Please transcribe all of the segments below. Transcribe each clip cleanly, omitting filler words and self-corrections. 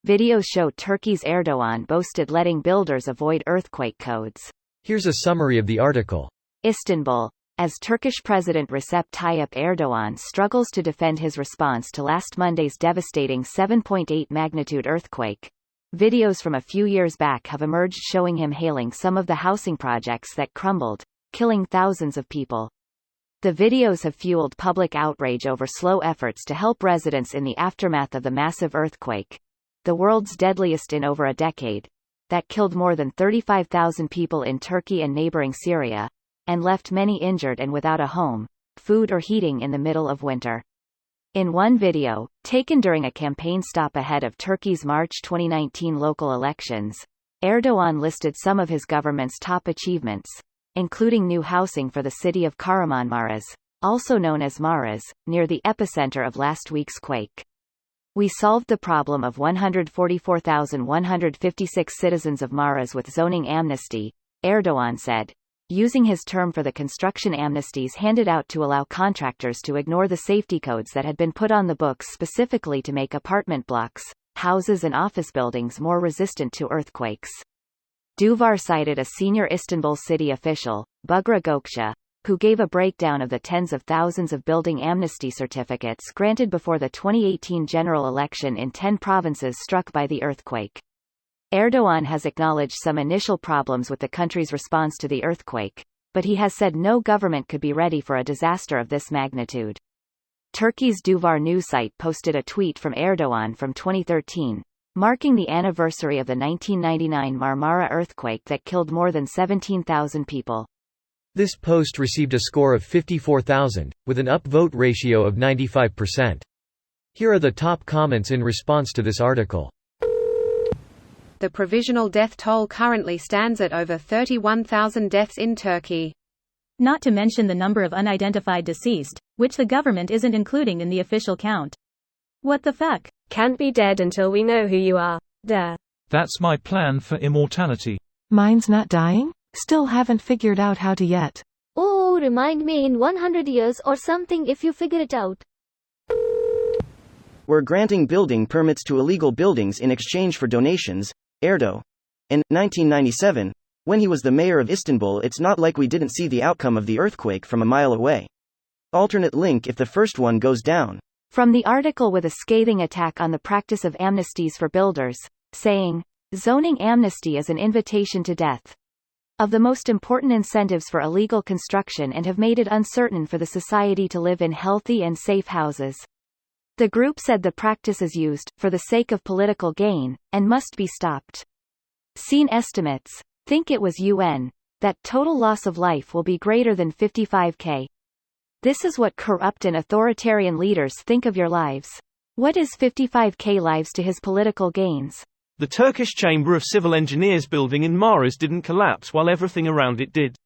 Videos show Turkey's Erdogan boasted letting builders avoid earthquake codes. Here's a summary of the article. Istanbul. As Turkish President Recep Tayyip Erdogan struggles to defend his response to last Monday's devastating 7.8 magnitude earthquake, videos from a few years back have emerged showing him hailing some of the housing projects that crumbled, killing thousands of people. The videos have fueled public outrage over slow efforts to help residents in the aftermath of the massive earthquake, the world's deadliest in over a decade, that killed more than 35,000 people in Turkey and neighboring Syria, and left many injured and without a home, food or heating in the middle of winter. In one video, taken during a campaign stop ahead of Turkey's March 2019 local elections, Erdogan listed some of his government's top achievements, including new housing for the city of Kahramanmaraş, also known as Maras, near the epicenter of last week's quake. We solved the problem of 144,156 citizens of Maras with zoning amnesty, Erdogan said, using his term for the construction amnesties handed out to allow contractors to ignore the safety codes that had been put on the books specifically to make apartment blocks, houses and office buildings more resistant to earthquakes. Duvar cited a senior Istanbul city official, Bugra Gökçe, who gave a breakdown of the tens of thousands of building amnesty certificates granted before the 2018 general election in 10 provinces struck by the earthquake. Erdogan has acknowledged some initial problems with the country's response to the earthquake, but he has said no government could be ready for a disaster of this magnitude. Turkey's Duvar news site posted a tweet from Erdogan from 2013, marking the anniversary of the 1999 Marmara earthquake that killed more than 17,000 people. This post received a score of 54,000, with an upvote ratio of 95%. Here are the top comments in response to this article. The provisional death toll currently stands at over 31,000 deaths in Turkey. Not to mention the number of unidentified deceased, which the government isn't including in the official count. What the fuck? Can't be dead until we know who you are. Duh. That's my plan for immortality. Mine's not dying? Still haven't figured out how to yet. Oh, remind me in 100 years or something if you figure it out. We're granting building permits to illegal buildings in exchange for donations, Erdo. In 1997, when he was the mayor of Istanbul, it's not like we didn't see the outcome of the earthquake from a mile away. Alternate link if the first one goes down. From the article with a scathing attack on the practice of amnesties for builders, saying, zoning amnesty is an invitation to death. Of the most important incentives for illegal construction and have made it uncertain for the society to live in healthy and safe houses. The group said the practice is used, for the sake of political gain, and must be stopped. Seen estimates, think it was UN, that total loss of life will be greater than 55k. This is what corrupt and authoritarian leaders think of your lives. What is 55k lives to his political gains? The Turkish Chamber of Civil Engineers building in Maras didn't collapse while everything around it did.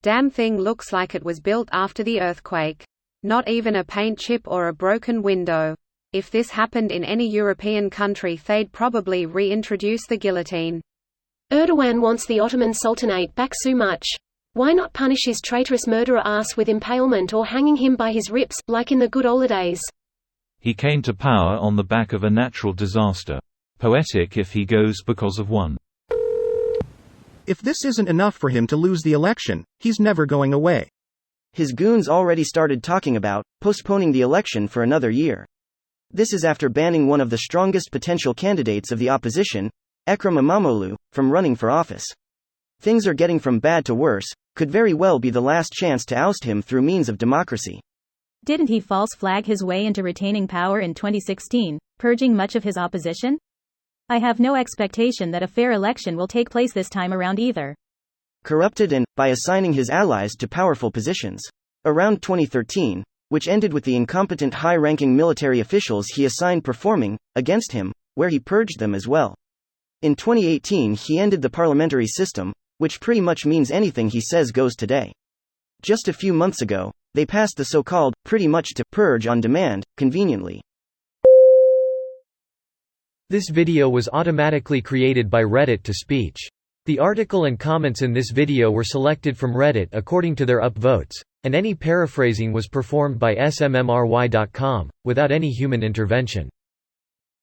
Damn thing looks like it was built after the earthquake. Not even a paint chip or a broken window. If this happened in any European country, they'd probably reintroduce the guillotine. Erdogan wants the Ottoman Sultanate back so much. Why not punish his traitorous murderer ass with impalement or hanging him by his rips, like in the good old days? He came to power on the back of a natural disaster. Poetic if he goes because of one. If this isn't enough for him to lose the election, he's never going away. His goons already started talking about postponing the election for another year. This is after banning one of the strongest potential candidates of the opposition, Ekrem İmamoğlu, from running for office. Things are getting from bad to worse, could very well be the last chance to oust him through means of democracy. Didn't he false flag his way into retaining power in 2016, purging much of his opposition? I have no expectation that a fair election will take place this time around either. Corrupted and, by assigning his allies to powerful positions. Around 2013, which ended with the incompetent high-ranking military officials he assigned performing against him, where he purged them as well. In 2018 he ended the parliamentary system, which pretty much means anything he says goes today. Just a few months ago, they passed the so-called, pretty much to purge on demand, conveniently. This video was automatically created by Reddit to speech. The article and comments in this video were selected from Reddit according to their upvotes, and any paraphrasing was performed by smmry.com, without any human intervention.